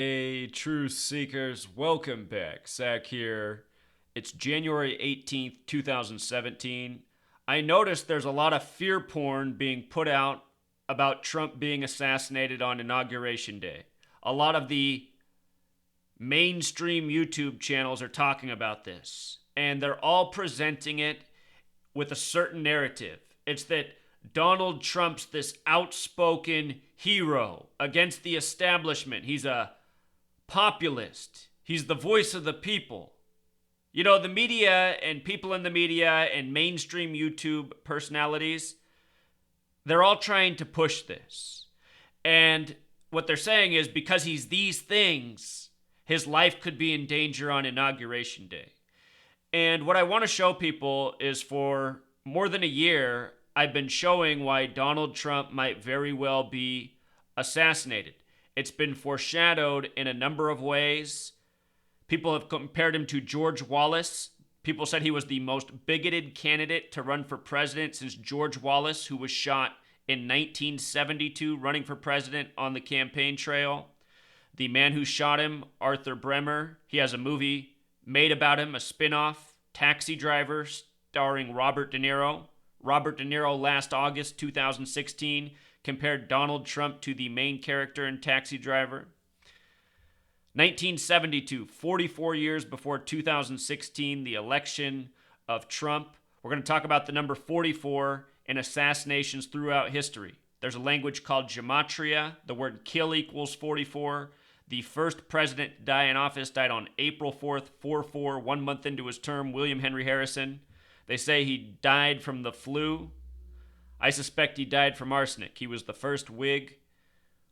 Hey, truth seekers, welcome back. Zach here. It's January 18th, 2017. I noticed there's a lot of fear porn being put out about Trump being assassinated on Inauguration Day. A lot of the mainstream YouTube channels are talking about this, and they're all presenting it with a certain narrative. It's that Donald Trump's this outspoken hero against the establishment. He's a populist. He's the voice of the people. You know, the media and people in the media and mainstream YouTube personalities, they're all trying to push this. And what they're saying is because he's these things, his life could be in danger on Inauguration Day. And what I want to show people is for more than a year, I've been showing why Donald Trump might very well be assassinated. It's been foreshadowed in a number of ways. People have compared him to George Wallace. People said he was the most bigoted candidate to run for president since George Wallace, who was shot in 1972 running for president on the campaign trail. The man who shot him, Arthur Bremer, he has a movie made about him, a spin-off, Taxi Driver, starring Robert De Niro. Robert De Niro last August 2016 compared Donald Trump to the main character in Taxi Driver. 1972, 44 years before 2016, the election of Trump. We're going to talk about the number 44 in assassinations throughout history. There's a language called gematria. The word kill equals 44. The first president to die in office died on April 4th, 44, 1 month into his term, William Henry Harrison. They say he died from the flu. I suspect he died from arsenic. He was the first Whig.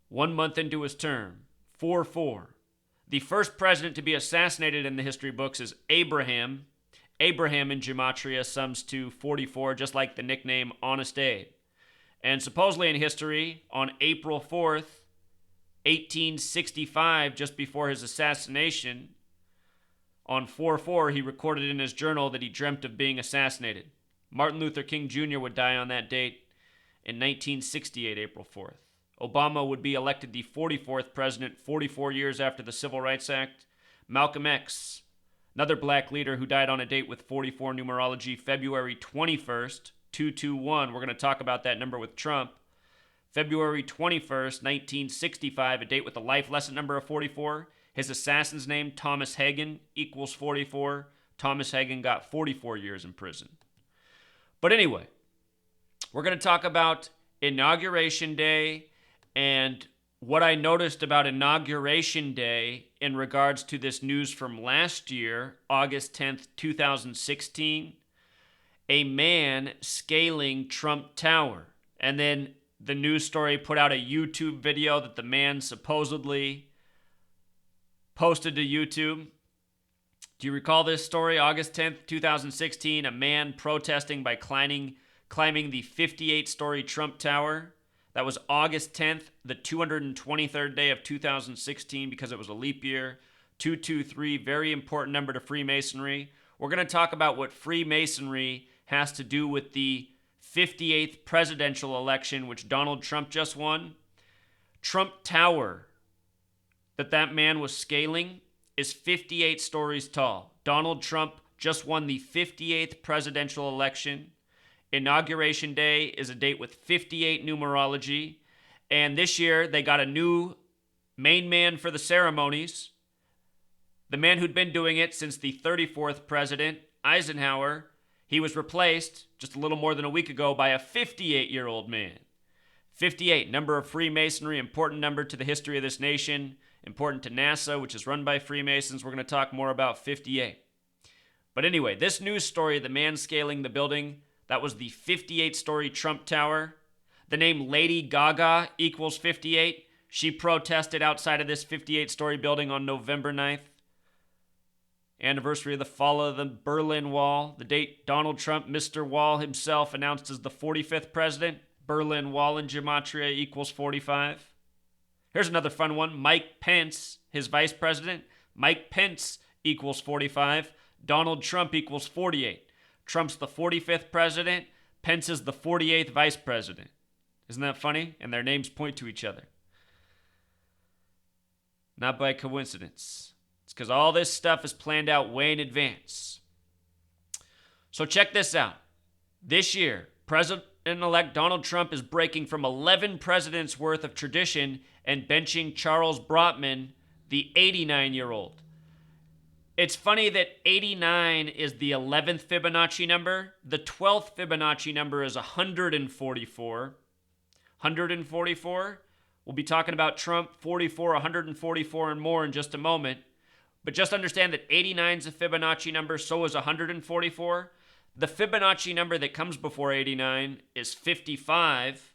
1 month into his term, 4-4. The first president to be assassinated in the history books is Abraham. Abraham in gematria sums to 44, just like the nickname Honest Abe. And supposedly in history, on April 4th, 1865, just before his assassination, on 4-4, he recorded in his journal that he dreamt of being assassinated. Martin Luther King Jr. would die on that date in 1968, April 4th. Obama would be elected the 44th president 44 years after the Civil Rights Act. Malcolm X, another black leader who died on a date with 44 numerology, February 21st, 221. We're going to talk about that number with Trump. February 21st, 1965, a date with a life lesson number of 44. His assassin's name, Thomas Hagen, equals 44. Thomas Hagen got 44 years in prison. But anyway, we're going to talk about Inauguration Day and what I noticed about Inauguration Day in regards to this news from last year, August 10th, 2016. A man scaling Trump Tower. And then the news story put out a YouTube video that the man supposedly posted to YouTube. Do you recall this story? August 10th, 2016, a man protesting by climbing the 58-story Trump Tower. That was August 10th, the 223rd day of 2016 because it was a leap year. 223, very important number to Freemasonry. We're going to talk about what Freemasonry has to do with the 58th presidential election, which Donald Trump just won. Trump Tower that man was scaling is 58 stories tall. Donald Trump just won the 58th presidential election. Inauguration Day is a date with 58 numerology. And this year, they got a new main man for the ceremonies. The man who'd been doing it since the 34th president, Eisenhower, he was replaced just a little more than a week ago by a 58-year-old man. 58, number of Freemasonry, important number to the history of this nation, important to NASA, which is run by Freemasons. We're going to talk more about 58. But anyway, this news story, the man scaling the building, that was the 58-story Trump Tower. The name Lady Gaga equals 58. She protested outside of this 58-story building on November 9th. Anniversary of the fall of the Berlin Wall. The date Donald Trump, Mr. Wall himself, announced as the 45th president. Berlin Wall in gematria equals 45. Here's another fun one. Mike Pence, his vice president. Mike Pence equals 45. Donald Trump equals 48. Trump's the 45th president. Pence is the 48th vice president. Isn't that funny? And their names point to each other. Not by coincidence. It's because all this stuff is planned out way in advance. So check this out. This year, President-elect Donald Trump is breaking from 11 presidents worth of tradition and benching Charles Brotman, the 89-year-old. It's funny that 89 is the 11th Fibonacci number. The 12th Fibonacci number is 144. 144? We'll be talking about Trump 44, 144, and more in just a moment. But just understand that 89 is a Fibonacci number, so is 144. The Fibonacci number that comes before 89 is 55.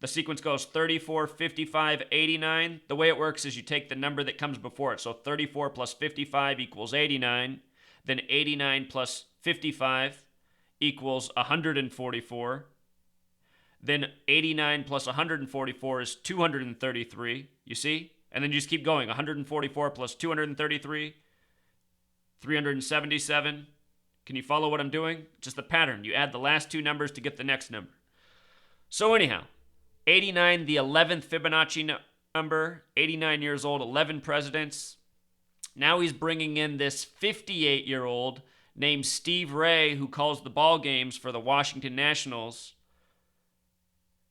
The sequence goes 34, 55, 89. The way it works is you take the number that comes before it. So 34 plus 55 equals 89. Then 89 plus 55 equals 144. Then 89 plus 144 is 233. You see? And then you just keep going. 144 plus 233, 377. Can you follow what I'm doing? Just the pattern. You add the last two numbers to get the next number. So anyhow, 89, the 11th Fibonacci number, 89 years old, 11 presidents. Now he's bringing in this 58-year-old named Steve Ray, who calls the ball games for the Washington Nationals.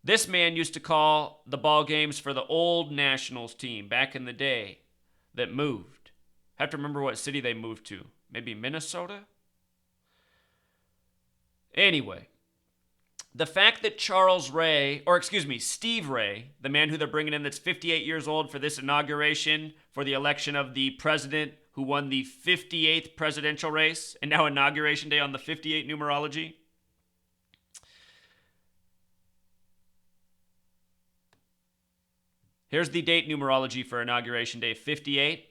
This man used to call the ball games for the old Nationals team back in the day that moved. I have to remember what city they moved to. Maybe Minnesota? Anyway, the fact that Steve Ray, the man who they're bringing in that's 58 years old for this inauguration for the election of the president who won the 58th presidential race, and now Inauguration Day on the 58 numerology. Here's the date numerology for Inauguration Day 58.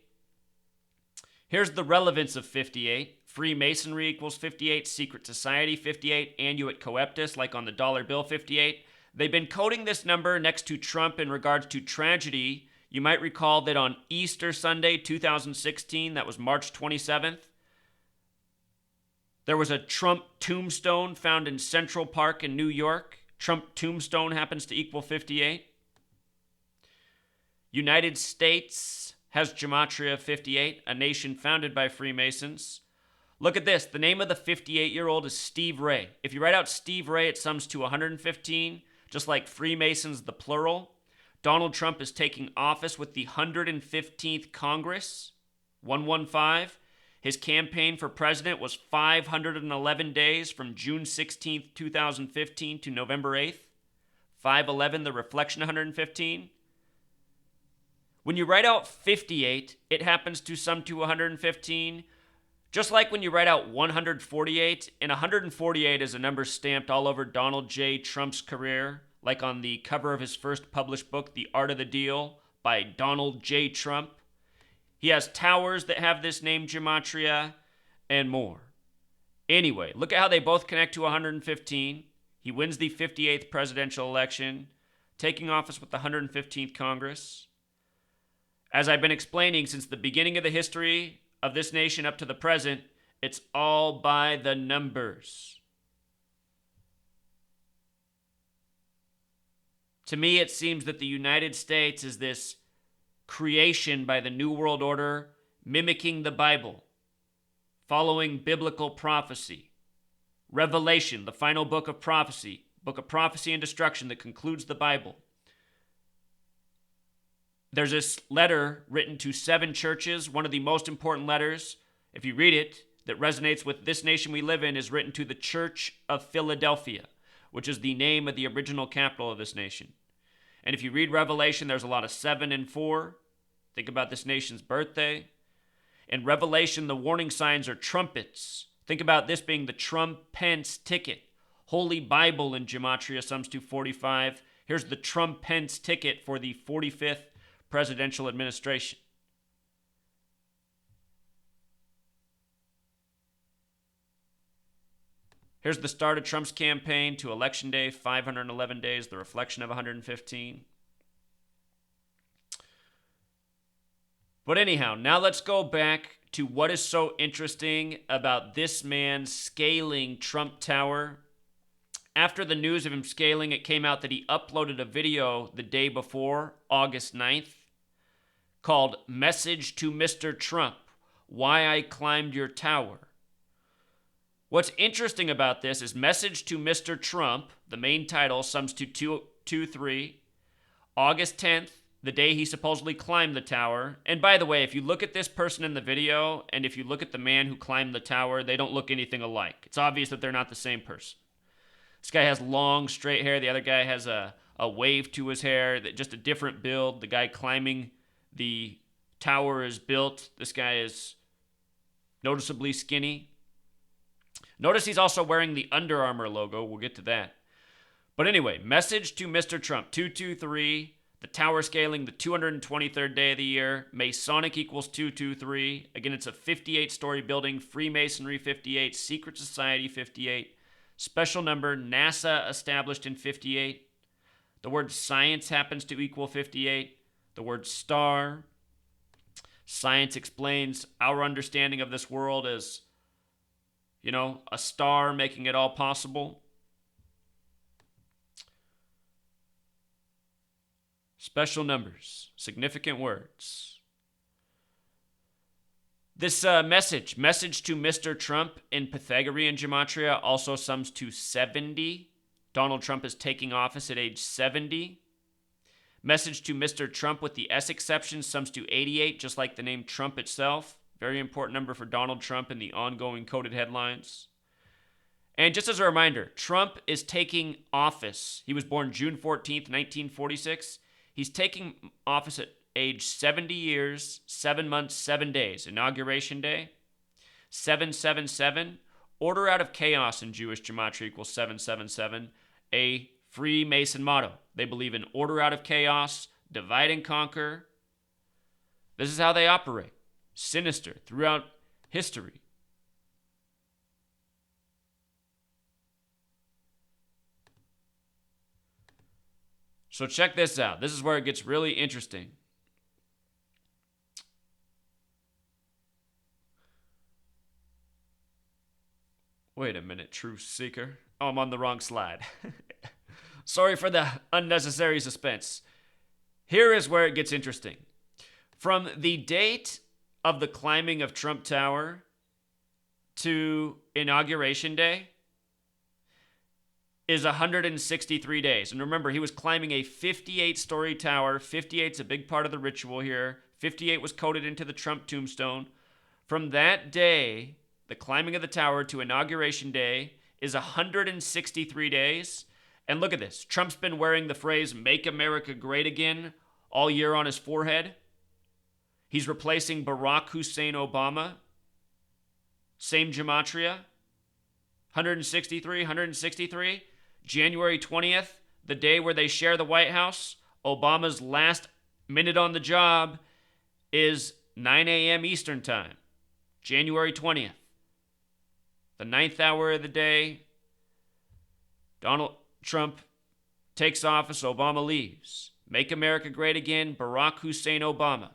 Here's the relevance of 58. Freemasonry equals 58, secret society 58, annuit coeptus, like on the dollar bill 58. They've been coding this number next to Trump in regards to tragedy. You might recall that on Easter Sunday 2016, that was March 27th, there was a Trump tombstone found in Central Park in New York. Trump tombstone happens to equal 58. United States has gematria 58, a nation founded by Freemasons. Look at this. The name of the 58-year-old is Steve Ray. If you write out Steve Ray, it sums to 115, just like Freemasons, the plural. Donald Trump is taking office with the 115th Congress, 115. His campaign for president was 511 days from June 16th, 2015 to November 8th. 511, the reflection 115. When you write out 58, it happens to sum to 115. Just like when you write out 148, and 148 is a number stamped all over Donald J. Trump's career, like on the cover of his first published book, The Art of the Deal, by Donald J. Trump. He has towers that have this name gematria, and more. Anyway, look at how they both connect to 115. He wins the 58th presidential election, taking office with the 115th Congress. As I've been explaining since the beginning of the history of this nation up to the present, it's all by the numbers. To me, it seems that the United States is this creation by the New World Order, mimicking the Bible, following biblical prophecy. Revelation, the final book of prophecy and destruction that concludes the Bible. There's this letter written to 7 churches. One of the most important letters, if you read it, that resonates with this nation we live in is written to the Church of Philadelphia, which is the name of the original capital of this nation. And if you read Revelation, there's a lot of 7 and 4. Think about this nation's birthday. In Revelation, the warning signs are trumpets. Think about this being the Trump-Pence ticket. Holy Bible in gematria sums to 45. Here's the Trump-Pence ticket for the 45th presidential administration. Here's the start of Trump's campaign to Election Day, 511 days, the reflection of 115. But anyhow, now let's go back to what is so interesting about this man scaling Trump Tower. After the news of him scaling, it came out that he uploaded a video the day before, August 9th, called Message to Mr. Trump, Why I Climbed Your Tower. What's interesting about this is Message to Mr. Trump, the main title, sums to 223, August 10th, the day he supposedly climbed the tower. And by the way, if you look at this person in the video, and if you look at the man who climbed the tower, they don't look anything alike. It's obvious that they're not the same person. This guy has long, straight hair. The other guy has a wave to his hair, just a different build. The guy climbing the tower is built. This guy is noticeably skinny. Notice he's also wearing the Under Armour logo. We'll get to that. But anyway, Message to Mr. Trump, 223. The tower scaling, the 223rd day of the year. Masonic equals 223. Again, it's a 58-story building. Freemasonry 58. Secret Society 58. Special number, NASA established in 58. The word science happens to equal 58. The word star. Science explains our understanding of this world as, a star making it all possible. Special numbers, significant words. This message to Mr. Trump in Pythagorean gematria also sums to 70. Donald Trump is taking office at age 70. Message to Mr. Trump with the S exception sums to 88, just like the name Trump itself. Very important number for Donald Trump in the ongoing coded headlines. And just as a reminder, Trump is taking office. He was born June 14th, 1946. He's taking office at age 70 years, 7 months, 7 days. Inauguration Day, 777. Order out of chaos in Jewish gematria equals 777. A Freemason motto. They believe in order out of chaos, divide and conquer. This is how they operate. Sinister throughout history. So check this out. This is where it gets really interesting. Wait a minute, Truth Seeker. Oh, I'm on the wrong slide. Sorry for the unnecessary suspense. Here is where it gets interesting. From the date of the climbing of Trump Tower to Inauguration Day is 163 days. And remember, he was climbing a 58-story tower. 58's a big part of the ritual here. 58 was coded into the Trump tombstone. From that day, the climbing of the tower to Inauguration Day is 163 days. And look at this. Trump's been wearing the phrase, "Make America Great Again," all year on his forehead. He's replacing Barack Hussein Obama. Same gematria. 163. January 20th, the day where they share the White House, Obama's last minute on the job is 9 a.m. Eastern Time. January 20th. The 9th hour of the day, Donald Trump takes office, Obama leaves. Make America Great Again, Barack Hussein Obama.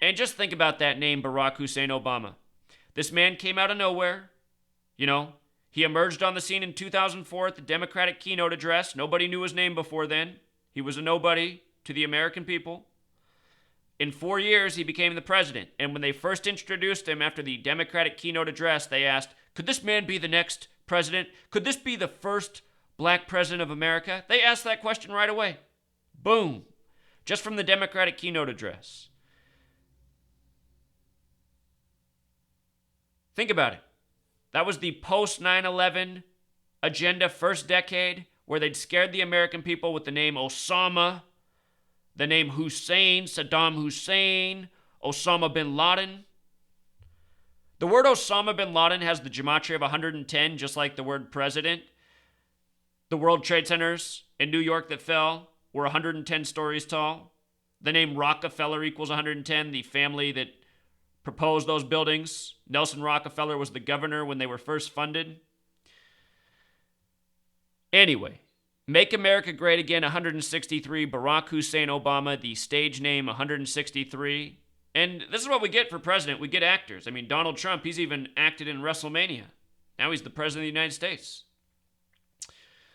And just think about that name, Barack Hussein Obama. This man came out of nowhere. He emerged on the scene in 2004 at the Democratic keynote address. Nobody knew his name before then. He was a nobody to the American people. In 4 years, he became the president. And when they first introduced him after the Democratic keynote address, they asked, could this man be the next president? Could this be the first black president of America? They asked that question right away. Boom. Just from the Democratic keynote address. Think about it. That was the post-9/11 agenda, first decade, where they'd scared the American people with the name Osama, the name Hussein, Saddam Hussein, Osama bin Laden. The word Osama bin Laden has the gematria of 110, just like the word president. The World Trade Centers in New York that fell were 110 stories tall. The name Rockefeller equals 110, the family that proposed those buildings. Nelson Rockefeller was the governor when they were first funded. Anyway, Make America Great Again, 163. Barack Hussein Obama, the stage name, 163. And this is what we get for president. We get actors. I mean, Donald Trump, he's even acted in WrestleMania. Now he's the president of the United States.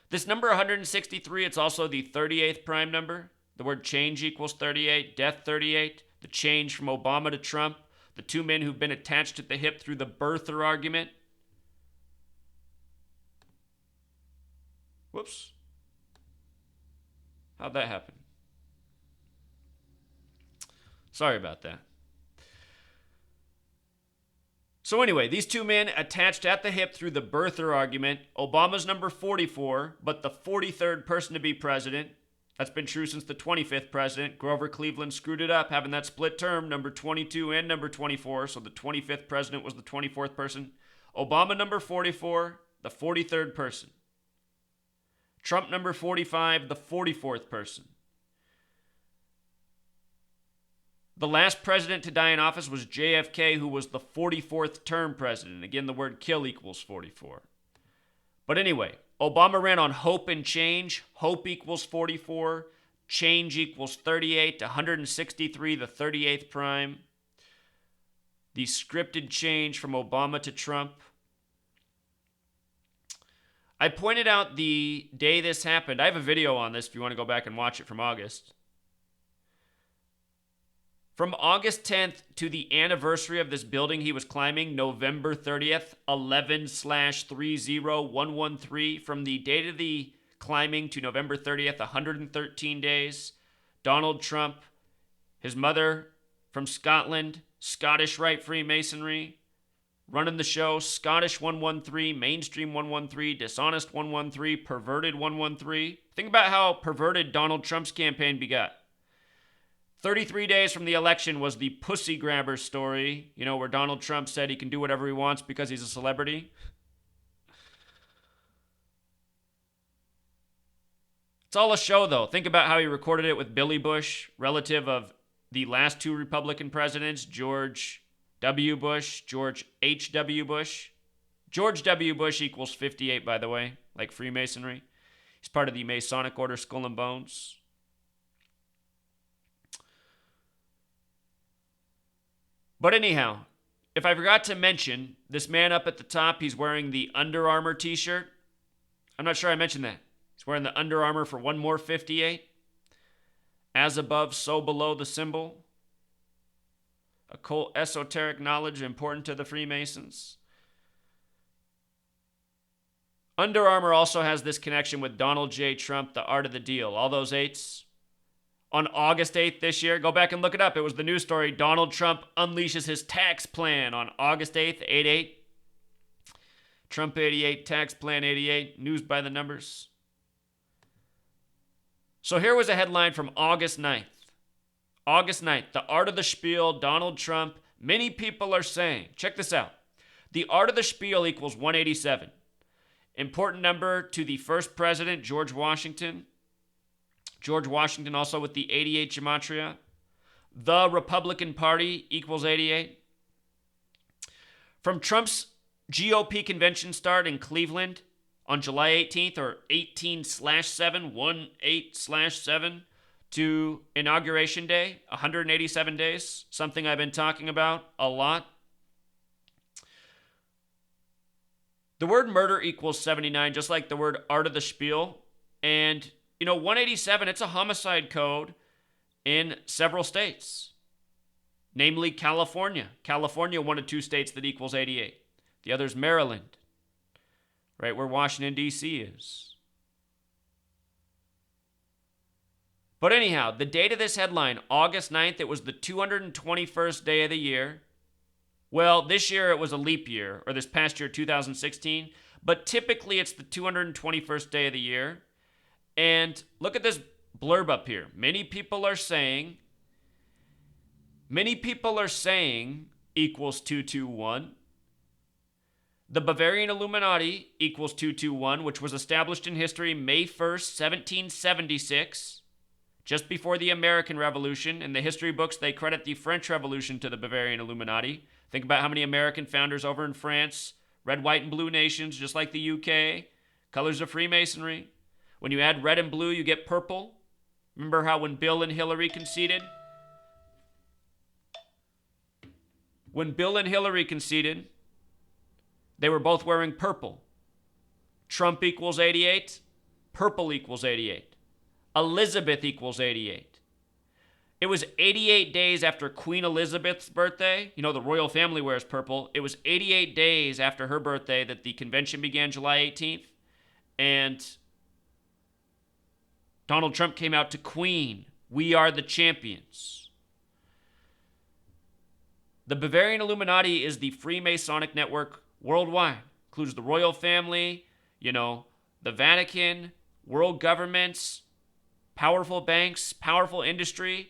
This number 163, it's also the 38th prime number. The word change equals 38, death 38. the change from Obama to Trump, the two men who've been attached at the hip through the birther argument. Whoops. How'd that happen? Sorry about that. So anyway, these two men attached at the hip through the birther argument. Obama's number 44, but the 43rd person to be president. That's been true since the 25th president. Grover Cleveland screwed it up, having that split term, number 22 and number 24. So the 25th president was the 24th person. Obama number 44, the 43rd person. Trump number 45, the 44th person. The last president to die in office was JFK, who was the 44th term president. Again, the word kill equals 44. But anyway, Obama ran on hope and change. Hope equals 44. Change equals 38. 163, the 38th prime. The scripted change from Obama to Trump. I pointed out the day this happened. I have a video on this if you want to go back and watch it from August. From August 10th to the anniversary of this building he was climbing, November 30th, 11/30113. From the date of the climbing to November 30th, 113 days. Donald Trump, his mother from Scotland, Scottish Rite Freemasonry, running the show, Scottish 113, mainstream 113, dishonest 113, perverted 113. Think about how perverted Donald Trump's campaign begot. 33 days from the election was the pussy grabber story, where Donald Trump said he can do whatever he wants because he's a celebrity. It's all a show, though. Think about how he recorded it with Billy Bush, relative of the last two Republican presidents, George W. Bush, George H.W. Bush. George W. Bush equals 58, by the way, like Freemasonry. He's part of the Masonic Order Skull and Bones. But anyhow, if I forgot to mention, this man up at the top, he's wearing the Under Armour t-shirt. I'm not sure I mentioned that. He's wearing the Under Armour for one more 58. As above, so below the symbol. Occult esoteric knowledge important to the Freemasons. Under Armour also has this connection with Donald J. Trump, the art of the deal. All those eights. On August 8th this year, go back and look it up. It was the news story. Donald Trump unleashes his tax plan on August 8th, 88. Trump 88, tax plan 88. News by the numbers. So here was a headline from August 9th. August 9th, the art of the spiel, Donald Trump. Many people are saying, check this out. The art of the spiel equals 187. Important number to the first president, George Washington. George Washington also with the 88 gematria. The Republican Party equals 88. From Trump's GOP convention start in Cleveland on July 18th, or 18/7, 18/7, to Inauguration Day, 187 days, something I've been talking about a lot. The word murder equals 79, just like the word art of the spiel. And 187, it's a homicide code in several states, namely California. California, one of two states that equals 88. The other's Maryland, right where Washington, D.C. is. But anyhow, the date of this headline, August 9th, it was the 221st day of the year. Well, this year it was a leap year, or this past year, 2016. But typically it's the 221st day of the year. And look at this blurb up here. Many people are saying equals 221. The Bavarian Illuminati equals 221, which was established in history May 1st, 1776, just before the American Revolution. In the history books, they credit the French Revolution to the Bavarian Illuminati. Think about how many American founders over in France, red, white, and blue nations, just like the UK, colors of Freemasonry. When you add red and blue, you get purple. Remember how when Bill and Hillary conceded? When Bill and Hillary conceded, they were both wearing purple. Trump equals 88. Purple equals 88. Elizabeth equals 88. It was 88 days after Queen Elizabeth's birthday. You know, the royal family wears purple. It was 88 days after her birthday that the convention began July 18th. And Donald Trump came out to Queen. We are the champions. The Bavarian Illuminati is the Freemasonic network worldwide. Includes the royal family, the Vatican, world governments, powerful banks, powerful industry.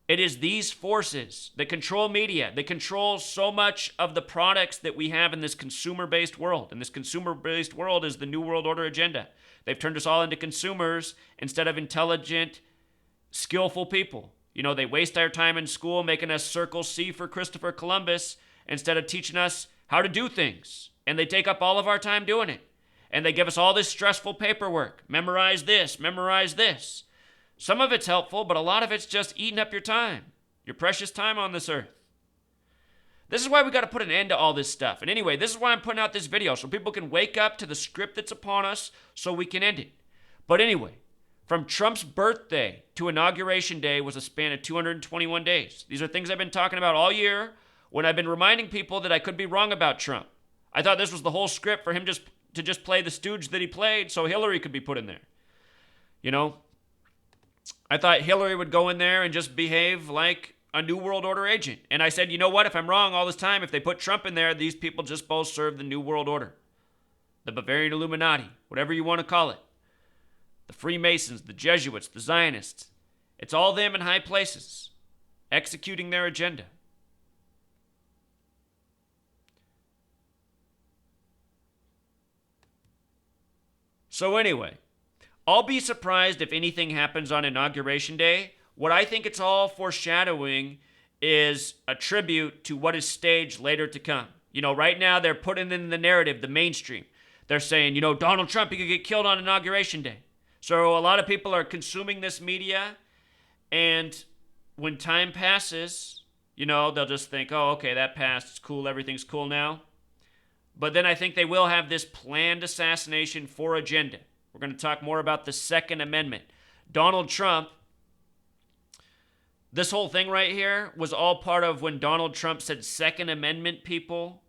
It is these forces that control media, that control so much of the products that we have in this consumer-based world. And this consumer-based world is the New World Order agenda. They've turned us all into consumers instead of intelligent, skillful people. They waste our time in school making us circle C for Christopher Columbus instead of teaching us how to do things. And they take up all of our time doing it. And they give us all this stressful paperwork. Memorize this, memorize this. Some of it's helpful, but a lot of it's just eating up your time, your precious time on this earth. This is why we got to put an end to all this stuff. And anyway, this is why I'm putting out this video, so people can wake up to the script that's upon us so we can end it. But anyway, from Trump's birthday to Inauguration Day was a span of 221 days. These are things I've been talking about all year when I've been reminding people that I could be wrong about Trump. I thought this was the whole script for him to just play the stooge that he played so Hillary could be put in there. I thought Hillary would go in there and just behave like a New World Order agent. And I said, you know what? If I'm wrong all this time, if they put Trump in there, these people just both serve the New World Order. The Bavarian Illuminati, whatever you want to call it. The Freemasons, the Jesuits, the Zionists. It's all them in high places, executing their agenda. So anyway, I'll be surprised if anything happens on Inauguration Day. What I think it's all foreshadowing is a tribute to what is staged later to come. Right now they're putting in the narrative, the mainstream. They're saying, Donald Trump, he could get killed on Inauguration Day. So a lot of people are consuming this media, and when time passes, they'll just think, oh, okay, that passed, it's cool, everything's cool now. But then I think they will have this planned assassination for agenda. We're going to talk more about the Second Amendment. Donald Trump, this whole thing right here was all part of when Donald Trump said Second Amendment people.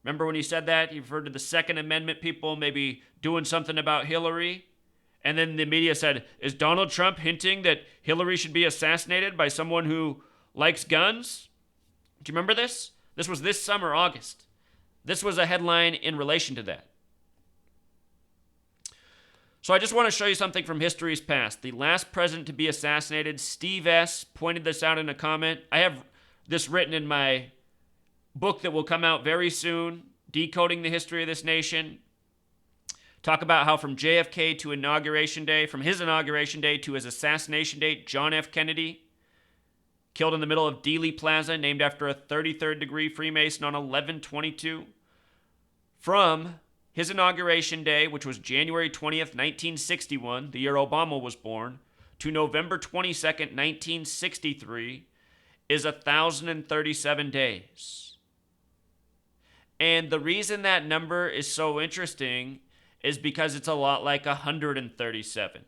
Remember when he said that? He referred to the Second Amendment people maybe doing something about Hillary. And then the media said, is Donald Trump hinting that Hillary should be assassinated by someone who likes guns? Do you remember this? This was this summer, August. This was a headline in relation to that. So I just want to show you something from history's past. The last president to be assassinated, Steve S., pointed this out in a comment. I have this written in my book that will come out very soon, Decoding the History of This Nation. Talk about how from JFK to Inauguration Day, from his Inauguration Day to his assassination date, John F. Kennedy, killed in the middle of Dealey Plaza, named after a 33rd degree Freemason on 11/22. From his Inauguration Day, which was January 20th, 1961, the year Obama was born, to November 22nd, 1963, is 1,037 days. And the reason that number is so interesting is because it's a lot like 137.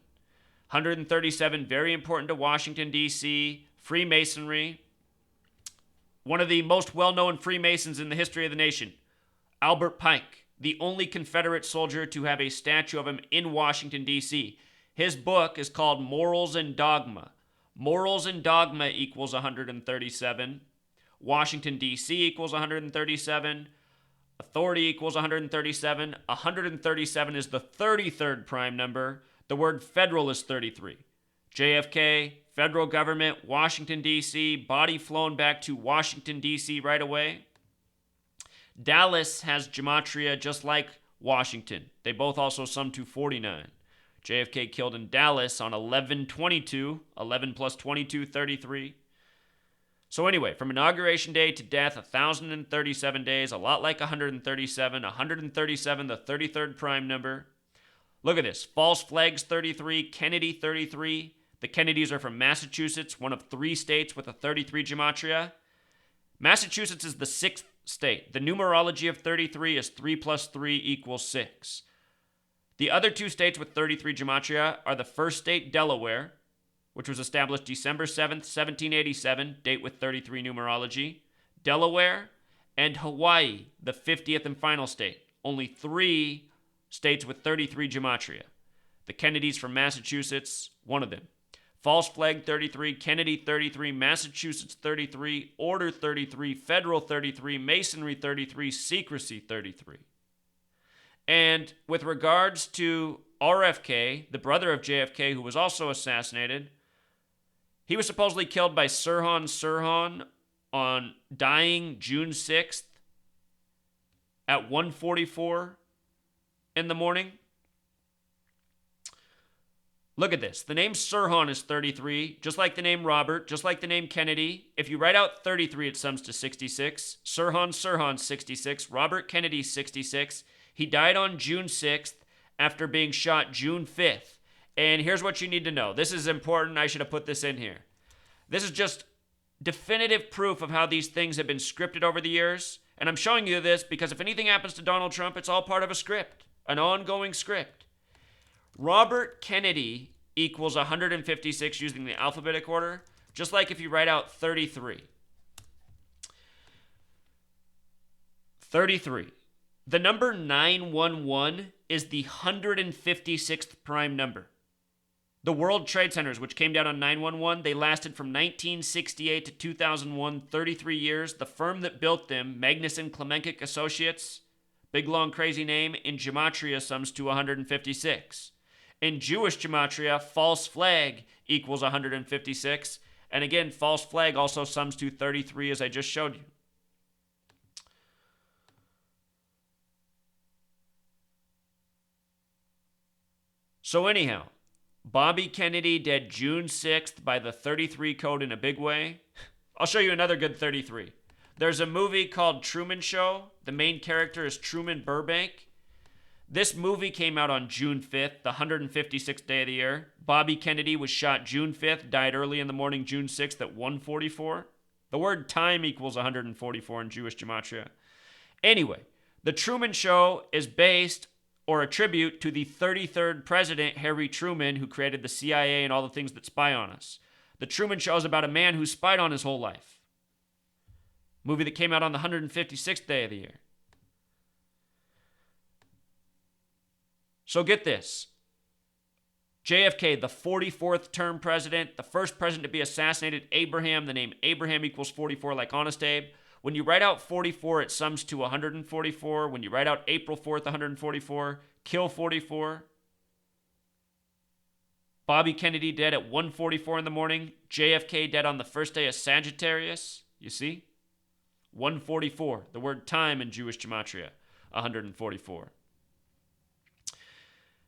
137, very important to Washington, D.C., Freemasonry. One of the most well-known Freemasons in the history of the nation, Albert Pike, the only Confederate soldier to have a statue of him in Washington, D.C. His book is called Morals and Dogma. Morals and Dogma equals 137. Washington, D.C. equals 137. Authority equals 137. 137 is the 33rd prime number. The word federal is 33. JFK, federal government, Washington, D.C., body flown back to Washington, D.C. right away. Dallas has gematria just like Washington. They both also sum to 49. JFK killed in Dallas on 11/22. 11 plus 22, 33. So anyway, from Inauguration Day to death, 1,037 days, a lot like 137. 137, the 33rd prime number. Look at this. False flags, 33. Kennedy, 33. The Kennedys are from Massachusetts, one of 3 states with a 33 gematria. Massachusetts is the 6th state. The numerology of 33 is 3 plus 3 equals 6. The other 2 states with 33 gematria are the first state, Delaware, which was established December 7th, 1787, date with 33 numerology, Delaware, and Hawaii, the 50th and final state. Only 3 states with 33 gematria. The Kennedys from Massachusetts, one of them. False flag 33, Kennedy 33, Massachusetts 33, Order 33, Federal 33, Masonry 33, Secrecy 33. And with regards to RFK, the brother of JFK, who was also assassinated, he was supposedly killed by Sirhan Sirhan on dying June 6th at 1:44 in the morning. Look at this. The name Sirhan is 33, just like the name Robert, just like the name Kennedy. If you write out 33, it sums to 66. Sirhan Sirhan, 66. Robert Kennedy, 66. He died on June 6th after being shot June 5th. And here's what you need to know. This is important. I should have put this in here. This is just definitive proof of how these things have been scripted over the years. And I'm showing you this because if anything happens to Donald Trump, it's all part of a script, an ongoing script. Robert Kennedy equals 156 using the alphabetic order, just like if you write out 33. 33. The number 911 is the 156th prime number. The World Trade Centers, which came down on 9/11, they lasted from 1968 to 2001, 33 years. The firm that built them, Magnuson Klemenkic Associates, big long crazy name, in gematria sums to 156. In Jewish gematria, false flag equals 156. And again, false flag also sums to 33, as I just showed you. So anyhow, Bobby Kennedy dead June 6th by the 33 code in a big way. I'll show you another good 33. There's a movie called Truman Show. The main character is Truman Burbank. This movie came out on June 5th, the 156th day of the year. Bobby Kennedy was shot June 5th, died early in the morning June 6th at 1:44. The word time equals 144 in Jewish gematria. Anyway, the Truman Show is based or a tribute to the 33rd president, Harry Truman, who created the CIA and all the things that spy on us. The Truman Show is about a man who spied on his whole life. Movie that came out on the 156th day of the year. So get this. JFK, the 44th term president, the first president to be assassinated, Abraham. The name Abraham equals 44, like Honest Abe. When you write out 44, it sums to 144. When you write out April 4th, 144, kill 44. Bobby Kennedy dead at 1:44 in the morning. JFK dead on the first day of Sagittarius. You see? 144. The word time in Jewish gematria, 144.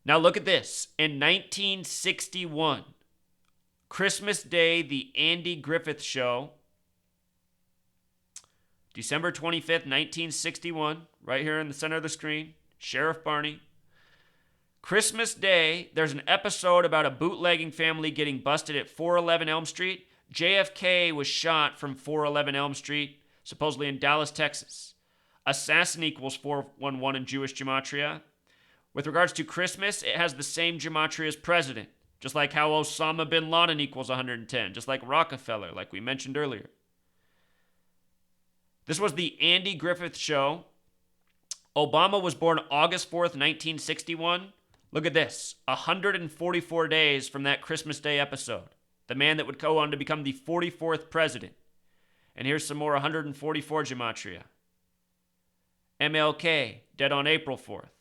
Now look at this. In 1961, Christmas Day, the Andy Griffith Show, December 25th, 1961, right here in the center of the screen, Sheriff Barney. Christmas Day, there's an episode about a bootlegging family getting busted at 411 Elm Street. JFK was shot from 411 Elm Street, supposedly in Dallas, Texas. Assassin equals 411 in Jewish gematria. With regards to Christmas, it has the same gematria as president, just like how Osama bin Laden equals 110, just like Rockefeller, like we mentioned earlier. This was the Andy Griffith Show. Obama was born August 4th, 1961. Look at this, 144 days from that Christmas Day episode. The man that would go on to become the 44th president. And here's some more 144 gematria. MLK, dead on April 4th.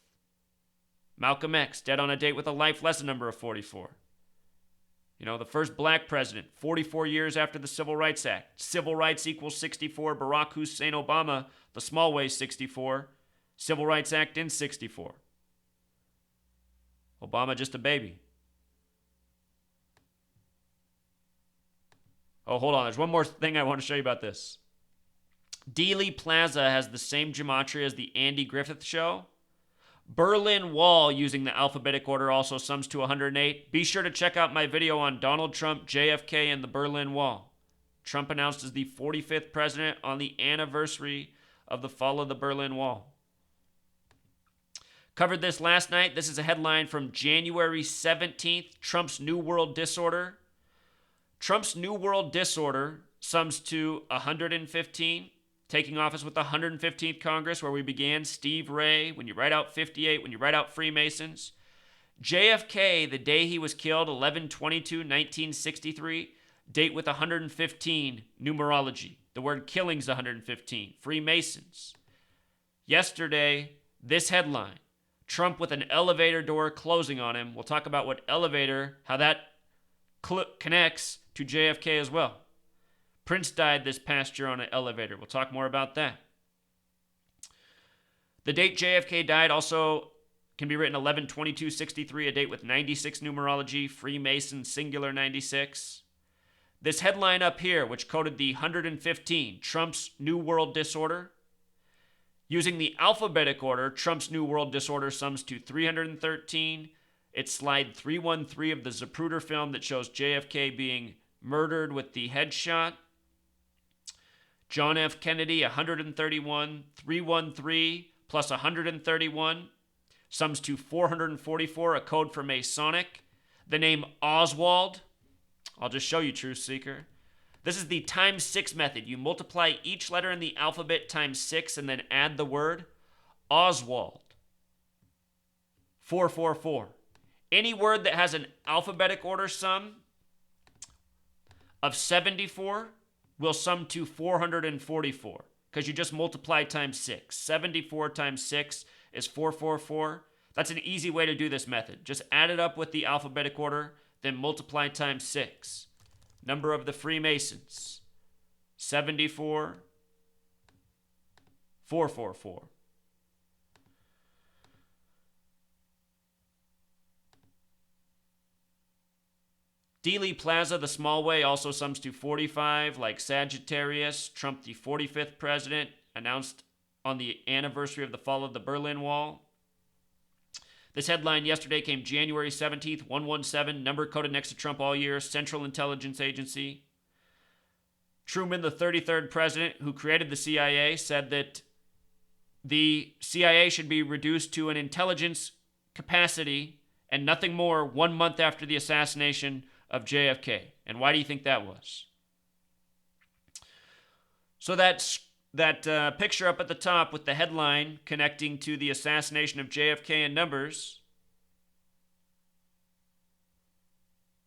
Malcolm X, dead on a date with a life lesson number of 44. You know, the first black president, 44 years after the Civil Rights Act. Civil rights equals 64. Barack Hussein Obama, the small way, 64. Civil Rights Act in 64. Obama just a baby. Oh, hold on. There's one more thing I want to show you about this. Dealey Plaza has the same gematria as the Andy Griffith Show. Berlin Wall, using the alphabetic order, also sums to 108. Be sure to check out my video on Donald Trump, JFK, and the Berlin Wall. Trump announced as the 45th president on the anniversary of the fall of the Berlin Wall. Covered this last night. This is a headline from January 17th, Trump's New World Disorder. Trump's New World Disorder sums to 115, taking office with the 115th Congress, where we began. Steve Ray, when you write out 58, when you write out Freemasons. JFK, the day he was killed, 11/22/1963, date with 115, numerology. The word killing's 115, Freemasons. Yesterday, this headline, Trump with an elevator door closing on him. We'll talk about what elevator, how that connects to JFK as well. Prince died this past year on an elevator. We'll talk more about that. The date JFK died also can be written 11/22/63, a date with 96 numerology, Freemason singular 96. This headline up here, which coded the 115, Trump's New World Disorder. Using the alphabetic order, Trump's New World Disorder sums to 313. It's slide 313 of the Zapruder film that shows JFK being murdered with the headshot. John F. Kennedy, 131. 313 plus 131 sums to 444, a code for Masonic. The name Oswald, I'll just show you, Truth Seeker. This is the times 6 method. You multiply each letter in the alphabet times 6 and then add the word. Oswald, 444. Any word that has an alphabetic order sum of 74 will sum to 444 because you just multiply times 6. 74 times 6 is 444. That's an easy way to do this method. Just add it up with the alphabetic order, then multiply times 6. Number of the Freemasons, 74, 444. Dealey Plaza, the small way, also sums to 45, like Sagittarius. Trump, the 45th president, announced on the anniversary of the fall of the Berlin Wall. This headline yesterday came January 17th, 117, number coded next to Trump all year, Central Intelligence Agency. Truman, the 33rd president, who created the CIA, said that the CIA should be reduced to an intelligence capacity and nothing more 1 month after the assassination of JFK. And why do you think that was? So that picture up at the top with the headline connecting to the assassination of JFK in numbers,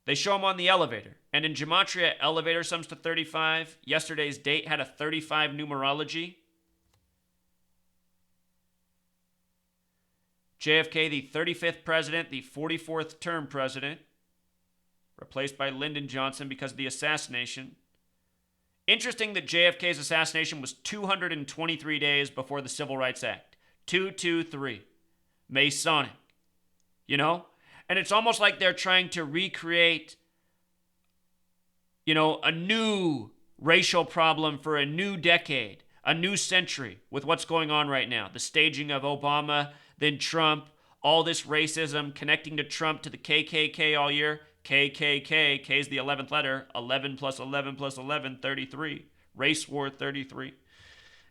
they show him on the elevator. And in gematria, elevator sums to 35. Yesterday's date had a 35 numerology. JFK, the 35th president, the 44th term president, replaced by Lyndon Johnson because of the assassination. Interesting that JFK's assassination was 223 days before the Civil Rights Act. 223. Masonic. You know? And it's almost like they're trying to recreate, a new racial problem for a new decade, a new century with what's going on right now. The staging of Obama, then Trump, all this racism connecting to Trump to the KKK all year. KKK, K is the 11th letter, 11 plus 11 plus 11, 33. Race war, 33.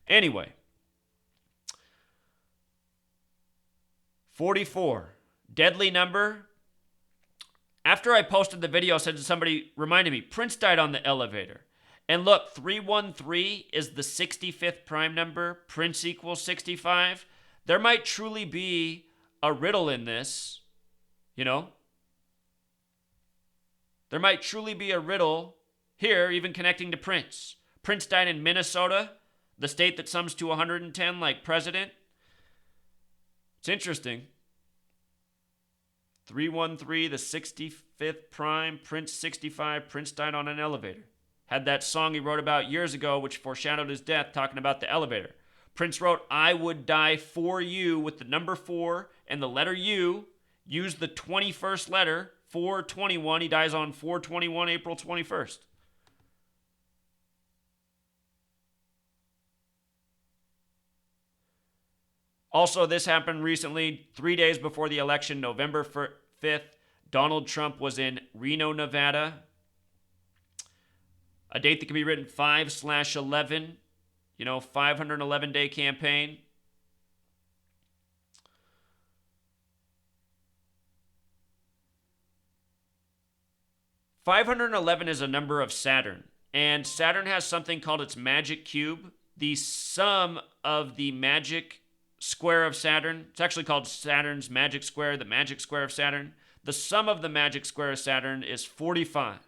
Anyway, 44, deadly number. After I posted the video, somebody reminded me, Prince died on the elevator. And look, 313 is the 65th prime number. Prince equals 65. There might truly be a riddle in this, There might truly be a riddle here, even connecting to Prince. Prince died in Minnesota, the state that sums to 110 like president. It's interesting. 313, the 65th prime, Prince 65, Prince died on an elevator. Had that song he wrote about years ago, which foreshadowed his death, talking about the elevator. Prince wrote, I would die for you with the number 4 and the letter U. Use the 21st letter, 421. He dies on 421, April 21st. Also, this happened recently, 3 days before the election, November 5th. Donald Trump was in Reno, Nevada. A date that can be written 5/11, 511-day campaign. 511 is a number of Saturn, and Saturn has something called its magic cube. The sum of the magic square of Saturn, it's actually called Saturn's magic square, the magic square of Saturn. The sum of the magic square of Saturn is 45.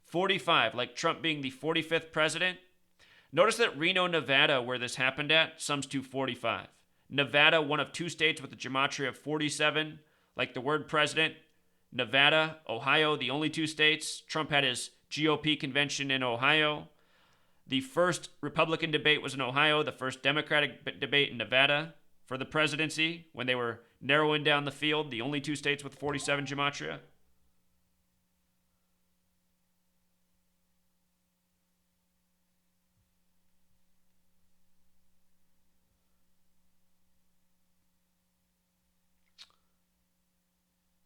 45, like Trump being the 45th president. Notice that Reno, Nevada, where this happened at, sums to 45. Nevada, one of two states with a gematria of 47, like the word president. Nevada, Ohio, the only two states. Trump had his GOP convention in Ohio. The first Republican debate was in Ohio, the first Democratic debate in Nevada for the presidency when they were narrowing down the field, the only two states with 47 gematria.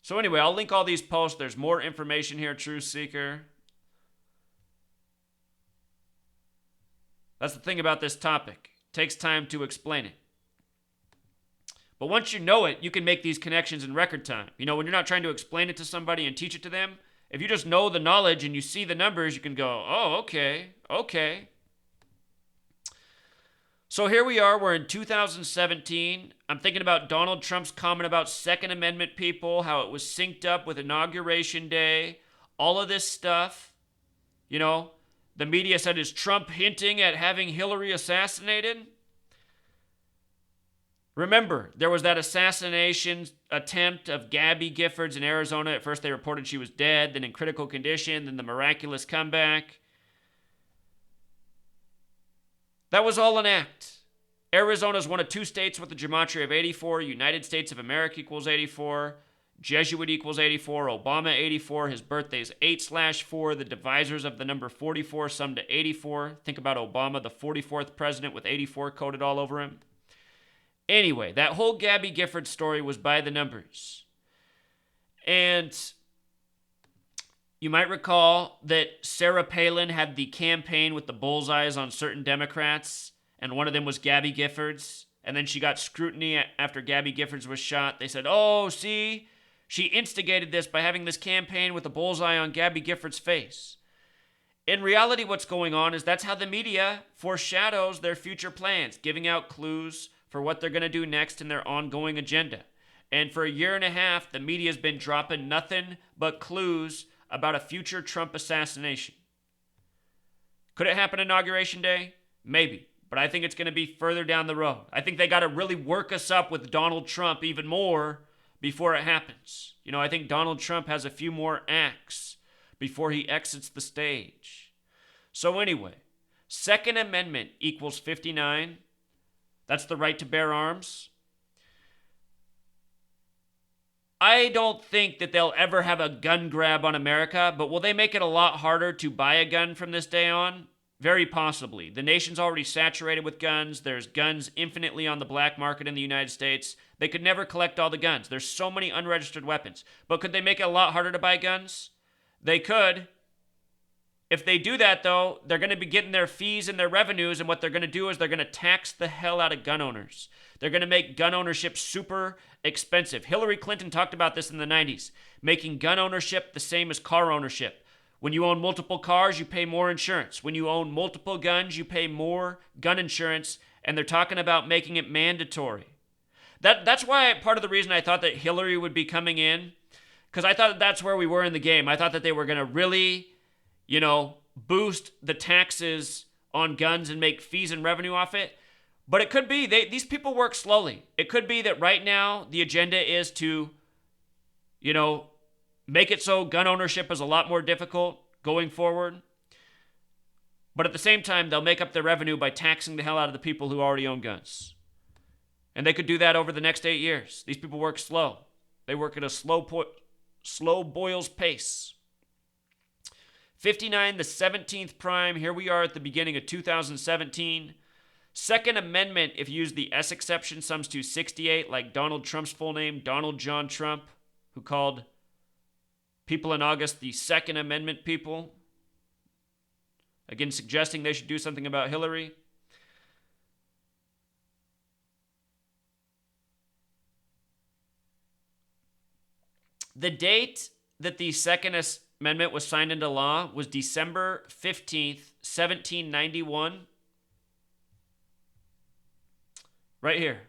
So anyway, I'll link all these posts. There's more information here, Truth Seeker. That's the thing about this topic. It takes time to explain it. But once you know it, you can make these connections in record time. You know, when you're not trying to explain it to somebody and teach it to them, if you just know the knowledge and you see the numbers, you can go, oh, okay. So here we are, we're in 2017. I'm thinking about Donald Trump's comment about Second Amendment people, how it was synced up with Inauguration Day, all of this stuff. You know, the media said, is Trump hinting at having Hillary assassinated? Remember, there was that assassination attempt of Gabby Giffords in Arizona. At first they reported she was dead, then in critical condition, then the miraculous comeback. That was all an act. Arizona is one of two states with a gematria of 84. United States of America equals 84. Jesuit equals 84. Obama 84. His birthday is 8/4. The divisors of the number 44 sum to 84. Think about Obama, the 44th president with 84 coded all over him. Anyway, that whole Gabby Gifford story was by the numbers. And you might recall that Sarah Palin had the campaign with the bullseyes on certain Democrats, and one of them was Gabby Giffords. And then she got scrutiny after Gabby Giffords was shot. They said, oh, see, she instigated this by having this campaign with a bullseye on Gabby Giffords' face. In reality, what's going on is that's how the media foreshadows their future plans, giving out clues for what they're going to do next in their ongoing agenda. And for a year and a half, the media's been dropping nothing but clues about a future Trump assassination. Could it happen Inauguration Day? Maybe. But I think it's going to be further down the road. I think they got to really work us up with Donald Trump even more before it happens. You know, I think Donald Trump has a few more acts before he exits the stage. So anyway, Second Amendment equals 59. That's the right to bear arms. I don't think that they'll ever have a gun grab on America, but will they make it a lot harder to buy a gun from this day on? Very possibly. The nation's already saturated with guns. There's guns infinitely on the black market in the United States. They could never collect all the guns. There's so many unregistered weapons. But could they make it a lot harder to buy guns? They could. If they do that, though, they're going to be getting their fees and their revenues, and what they're going to do is they're going to tax the hell out of gun owners. They're going to make gun ownership super expensive. Hillary Clinton talked about this in the 90s, making gun ownership the same as car ownership. When you own multiple cars, you pay more insurance. When you own multiple guns, you pay more gun insurance, and they're talking about making it mandatory. That's why part of the reason I thought that Hillary would be coming in, because I thought that's where we were in the game. I thought that they were going to really, boost the taxes on guns and make fees and revenue off it. But it could be these people work slowly. It could be that right now the agenda is to, make it so gun ownership is a lot more difficult going forward. But at the same time, they'll make up their revenue by taxing the hell out of the people who already own guns. And they could do that over the next 8 years. These people work slow. They work at a slow boil's pace. 59, the 17th prime. Here we are at the beginning of 2017. Second Amendment, if you use the S exception, sums to 68, like Donald Trump's full name, Donald John Trump, who called people in August the Second Amendment people. Again, suggesting they should do something about Hillary. The date that the Second Amendment was signed into law was December 15th, 1791. Right here.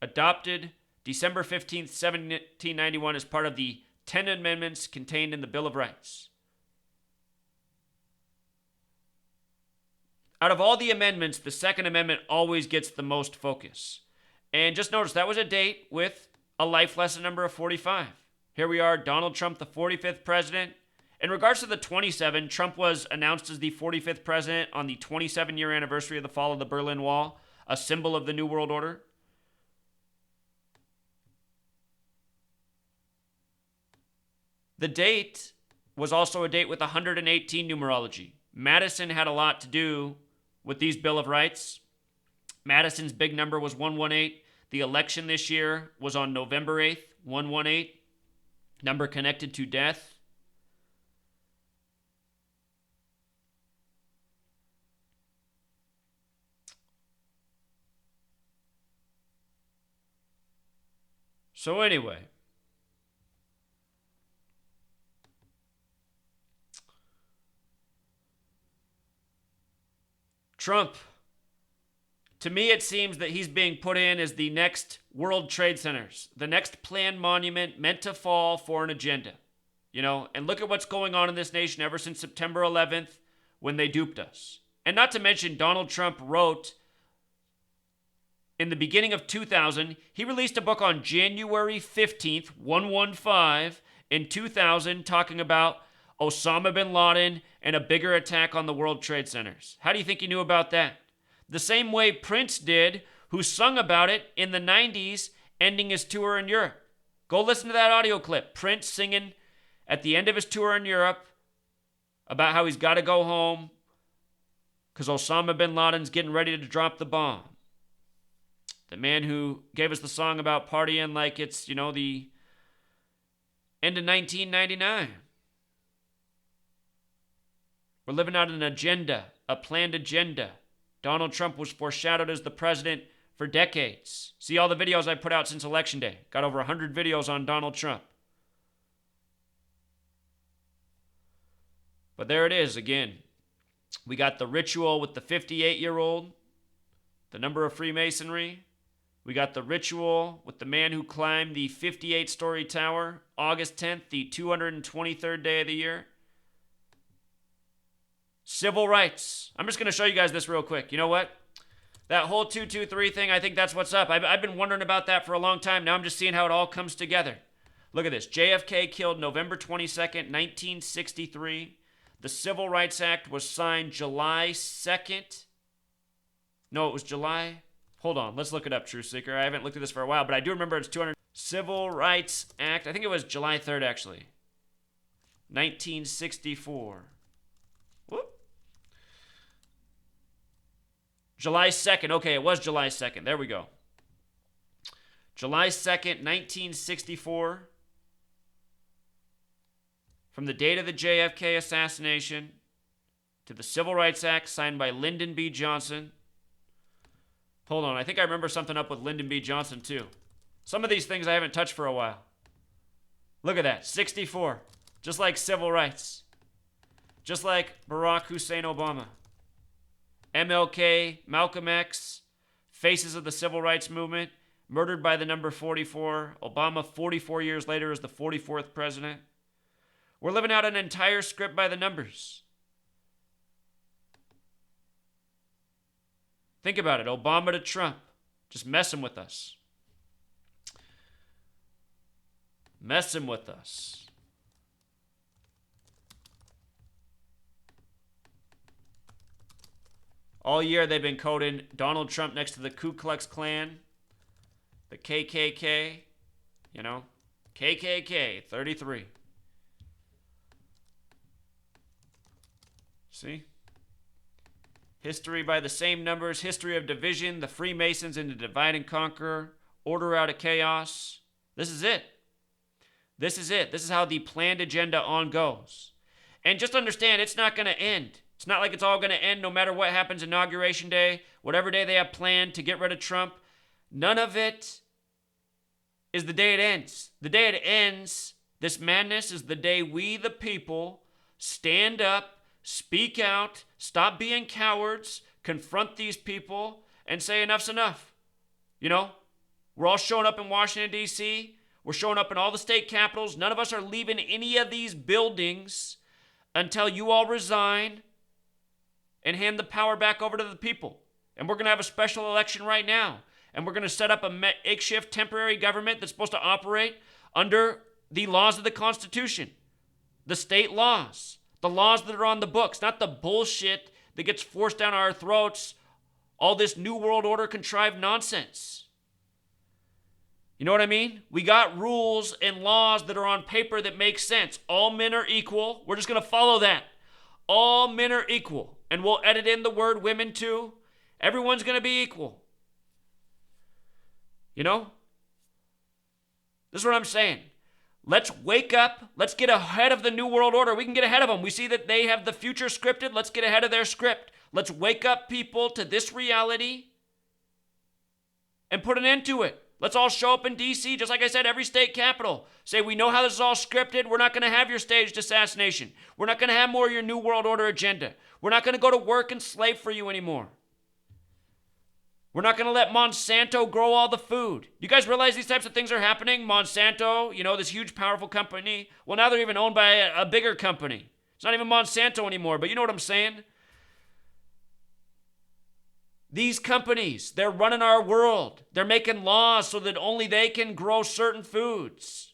Adopted December 15th, 1791 as part of the 10 amendments contained in the Bill of Rights. Out of all the amendments, the Second Amendment always gets the most focus. And just notice that was a date with a life lesson number of 45. Here we are, Donald Trump, the 45th president. In regards to the 27, Trump was announced as the 45th president on the 27-year anniversary of the fall of the Berlin Wall, a symbol of the New World Order. The date was also a date with 118 numerology. Madison had a lot to do with these Bill of Rights. Madison's big number was 118. The election this year was on November 8th, 118. Number connected to death. So anyway, Trump, to me it seems that he's being put in as the next World Trade Centers, the next planned monument meant to fall for an agenda. And look at what's going on in this nation ever since September 11th when they duped us. And not to mention, Donald Trump wrote in the beginning of 2000, he released a book on January 15th, 115, in 2000, talking about Osama bin Laden and a bigger attack on the World Trade Centers. How do you think he knew about that? The same way Prince did, who sung about it in the 90s, ending his tour in Europe. Go listen to that audio clip. Prince singing at the end of his tour in Europe about how he's got to go home because Osama bin Laden's getting ready to drop the bomb. The man who gave us the song about partying like it's, the end of 1999. We're living out an agenda, a planned agenda. Donald Trump was foreshadowed as the president for decades. See all the videos I put out since Election Day. Got over 100 videos on Donald Trump. But there it is again. We got the ritual with the 58-year-old, the number of Freemasonry. We got the ritual with the man who climbed the 58-story tower, August 10th, the 223rd day of the year. Civil rights. I'm just going to show you guys this real quick. You know what? That whole 223 thing, I think that's what's up. I've been wondering about that for a long time. Now I'm just seeing how it all comes together. Look at this. JFK killed November 22nd, 1963. The Civil Rights Act was signed July 2nd. No, it was July. Hold on. Let's look it up, Truth Seeker. I haven't looked at this for a while, but I do remember it's 200. Civil Rights Act. I think it was July 3rd, actually. 1964. Whoop. July 2nd. Okay, it was July 2nd. There we go. July 2nd, 1964. From the date of the JFK assassination to the Civil Rights Act signed by Lyndon B. Johnson. Hold on, I think I remember something up with Lyndon B. Johnson too. Some of these things I haven't touched for a while. Look at that, 64. Just like civil rights. Just like Barack Hussein Obama. MLK, Malcolm X, faces of the civil rights movement, murdered by the number 44. Obama 44 years later is the 44th president. We're living out an entire script by the numbers. Think about it. Obama to Trump. Just messing with us. Messing with us. All year they've been coding Donald Trump next to the Ku Klux Klan, the KKK, KKK 33. See? History by the same numbers, history of division, the Freemasons into divide and conquer, order out of chaos. This is it. This is it. This is how the planned agenda on goes. And just understand, it's not going to end. It's not like it's all going to end no matter what happens Inauguration Day, whatever day they have planned to get rid of Trump. None of it is the day it ends. The day it ends, This madness is the day we, the people, stand up, speak out, stop being cowards, confront these people, and say enough's enough. You know, we're all showing up in Washington, D.C. We're showing up in all the state capitals. None of us are leaving any of these buildings until you all resign and hand the power back over to the people. And we're going to have a special election right now. And we're going to set up a makeshift temporary government that's supposed to operate under the laws of the Constitution, the state laws, the laws that are on the books, not the bullshit that gets forced down our throats, all this New World Order contrived nonsense. You know what I mean? We got rules and laws that are on paper that make sense. All men are equal. We're just going to follow that. All men are equal. And we'll edit in the word women too. Everyone's going to be equal. You know? This is what I'm saying. Let's wake up. Let's get ahead of the New World Order. We can get ahead of them. We see that they have the future scripted. Let's get ahead of their script. Let's wake up people to this reality and put an end to it. Let's all show up in D.C., just like I said, every state capital. Say, we know how this is all scripted. We're not going to have your staged assassination. We're not going to have more of your New World Order agenda. We're not going to go to work and slave for you anymore. We're not going to let Monsanto grow all the food. You guys realize these types of things are happening? Monsanto, you know, this huge, powerful company. Well, now they're even owned by a bigger company. It's not even Monsanto anymore, but you know what I'm saying? These companies, they're running our world. They're making laws so that only they can grow certain foods.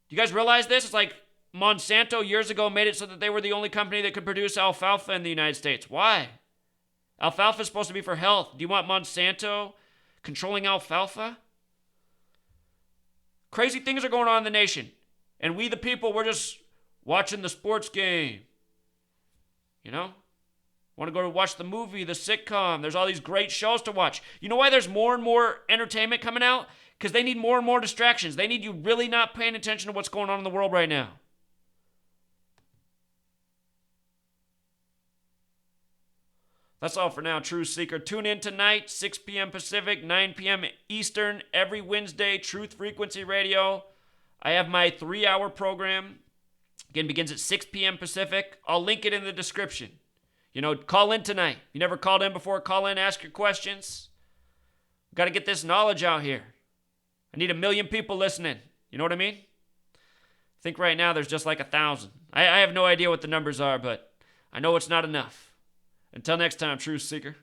Do you guys realize this? It's like Monsanto years ago made it so that they were the only company that could produce alfalfa in the United States. Why? Alfalfa is supposed to be for health. Do you want Monsanto controlling alfalfa? Crazy things are going on in the nation. And we, the people, we're just watching the sports game. You know? Want to go to watch the movie, the sitcom. There's all these great shows to watch. You know why there's more and more entertainment coming out? Because they need more and more distractions. They need you really not paying attention to what's going on in the world right now. That's all for now, Truth Seeker. Tune in tonight, 6 p.m. Pacific, 9 p.m. Eastern, every Wednesday, Truth Frequency Radio. I have my 3-hour program. Again, begins at 6 p.m. Pacific. I'll link it in the description. You know, call in tonight. You never called in before, call in, ask your questions. Got to get this knowledge out here. I need 1 million people listening. You know what I mean? I think right now there's just like 1,000. I have no idea what the numbers are, but I know it's not enough. Until next time, Truth Seeker.